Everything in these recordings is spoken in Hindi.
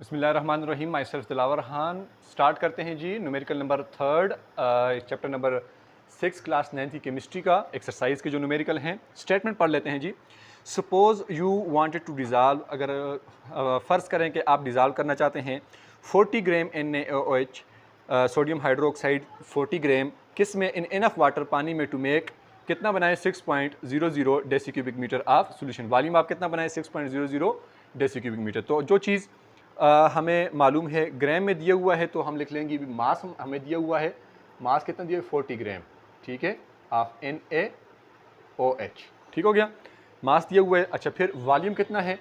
बिस्मिल्लाहिर्रहमानिर्रहीम। Myself Dilawar Khan. Start करते हैं जी numerical number third, chapter number 6 class 9 की केमिस्ट्री का एक्सरसाइज के जो न्यूमेरिकल हैं। स्टेटमेंट पढ़ लेते हैं जी। Suppose you wanted to dissolve, अगर फ़र्ज़ करें कि आप डिज़ाल्व करना चाहते हैं 40 ग्राम NaOH सोडियम हाइड्रोक्साइड 40 ग्राम किस में इन इनफ वाटर पानी में टू मेक कितना बनाए 6.00 deci cubic metre of solution. Volume आप कितना बनाए 6.00 डेसी क्यूबिक मीटर। तो जो चीज़ हमें मालूम है ग्राम में दिया हुआ है तो हम लिख लेंगे भी मास हमें दिया हुआ है। मास कितना दिया है 40 ग्राम, ठीक है, ऑफ NaOH। ठीक हो गया, मास दिया हुआ है। अच्छा, फिर वॉल्यूम कितना है?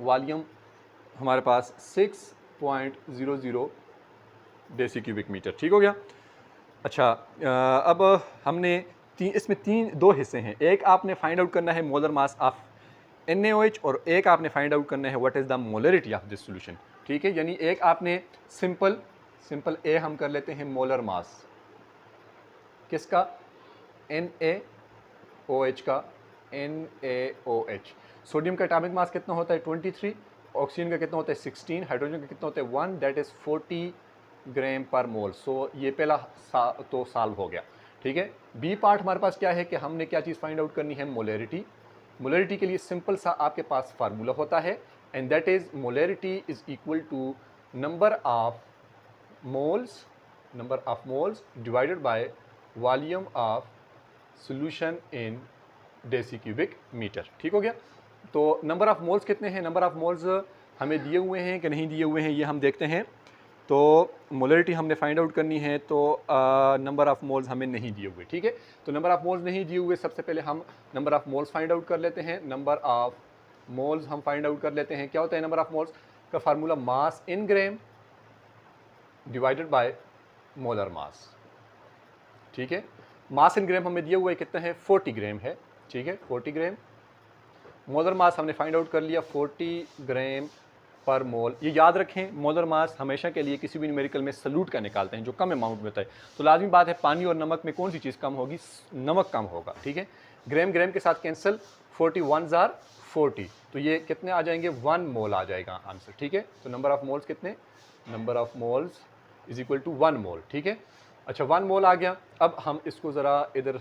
वॉल्यूम हमारे पास 6.00 डेसी क्यूबिक मीटर। ठीक हो गया। अच्छा, अब हमने इसमें दो हिस्से हैं। एक आपने फाइंड आउट करना है मोलर मास ऑफ NaOH और एक आपने फाइंड आउट करना है what is the molarity of this solution. ठीक है, यानी एक आपने सिंपल ए हम कर लेते हैं मोलर मास किसका? NaOH का। NaOH सोडियम का एटॉमिक मास कितना होता है 23, ऑक्सीजन का कितना होता है 16, हाइड्रोजन का कितना होता है 1, दैट इज़ 40 ग्राम पर मोल। सो ये पहला तो सॉल्व हो गया। ठीक है, बी पार्ट हमारे पास क्या है कि हमने क्या चीज़ फाइंड आउट करनी है? मोलरिटी। मोलरिटी के लिए सिंपल सा आपके पास फार्मूला होता है and that is molarity is equal to number of moles divided by volume of solution in deci cubic metre. ठीक हो गया। तो नंबर ऑफ मोल्स कितने हैं? नंबर ऑफ मोल्स हमें दिए हुए हैं कि नहीं दिए हुए हैं ये हम देखते हैं। तो मोलरिटी हमने फाइंड आउट करनी है तो नंबर ऑफ मोल्स हमें नहीं दिए हुए। ठीक है, तो नंबर ऑफ मोल्स नहीं दिए हुए, सबसे पहले हम number of moles find out कर लेते हैं। नंबर ऑफ मोल्स हम फाइंड आउट कर लेते हैं। क्या होता है नंबर ऑफ मोल्स का formula? Mass in gram divided by molar mass. ठीक है, मास इन ग्राम हमें दिया हुआ है कितना है? 40 ग्राम है। ठीक है, 40 ग्राम। मोलर मास हमने फाइंड आउट कर लिया 40 ग्राम पर मोल। ये याद रखें, मोलर मास हमेशा के लिए किसी भी न्यूमेरिकल में सल्यूट का निकालते हैं जो कम अमाउंट में होता है। तो लाजमी बात है पानी और नमक में कौन सी चीज़ कम होगी? नमक कम होगा। ठीक है, ग्राम ग्राम के साथ कैंसिल, 41 जार 40, तो ये कितने आ जाएंगे? 1 मोल आ जाएगा आंसर। ठीक है, तो नंबर ऑफ मोल्स कितने? Number of moles is equal to 1 mole. ठीक है, अच्छा 1 मोल आ गया। अब हम इसको ज़रा इधर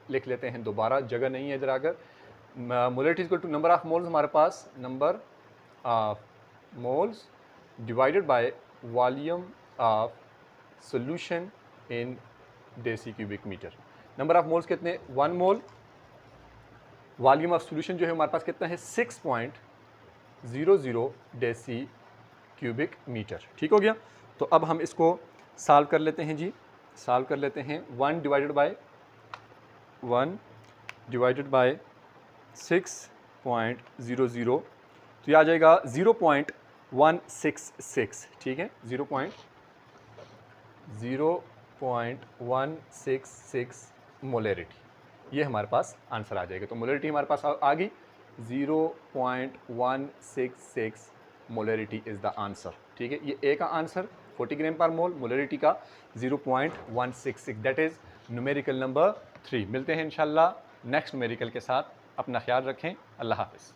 लिख लेते हैं दोबारा, जगह नहीं है इधर। अगर molarity is equal to number of moles, हमारे पास number of moles divided by volume of solution in deci cubic metre. Number of moles कितने? 1 मोल। वॉल्यूम ऑफ सॉल्यूशन जो है हमारे पास कितना है? 6.00 डेसी क्यूबिक मीटर। ठीक हो गया। तो अब हम इसको सॉल्व कर लेते हैं जी। सॉल्व कर लेते हैं। 1 डिवाइडेड बाय 6.00, तो ये आ जाएगा 0.166। ठीक है, 0.166 मोलरिटी, ये हमारे पास आंसर आ जाएगा। तो मोलरिटी हमारे पास आ गई 0.166 मोलरिटी इज़ द आंसर। ठीक है, ये ए का आंसर 40 ग्राम पर मोल, मोलरिटी का 0.166, दैट इज़ न्यूमेरिकल नंबर 3। मिलते हैं इंशाल्लाह नेक्स्ट न्यूमेरिकल के साथ। अपना ख्याल रखें। अल्लाह हाफ़िज़।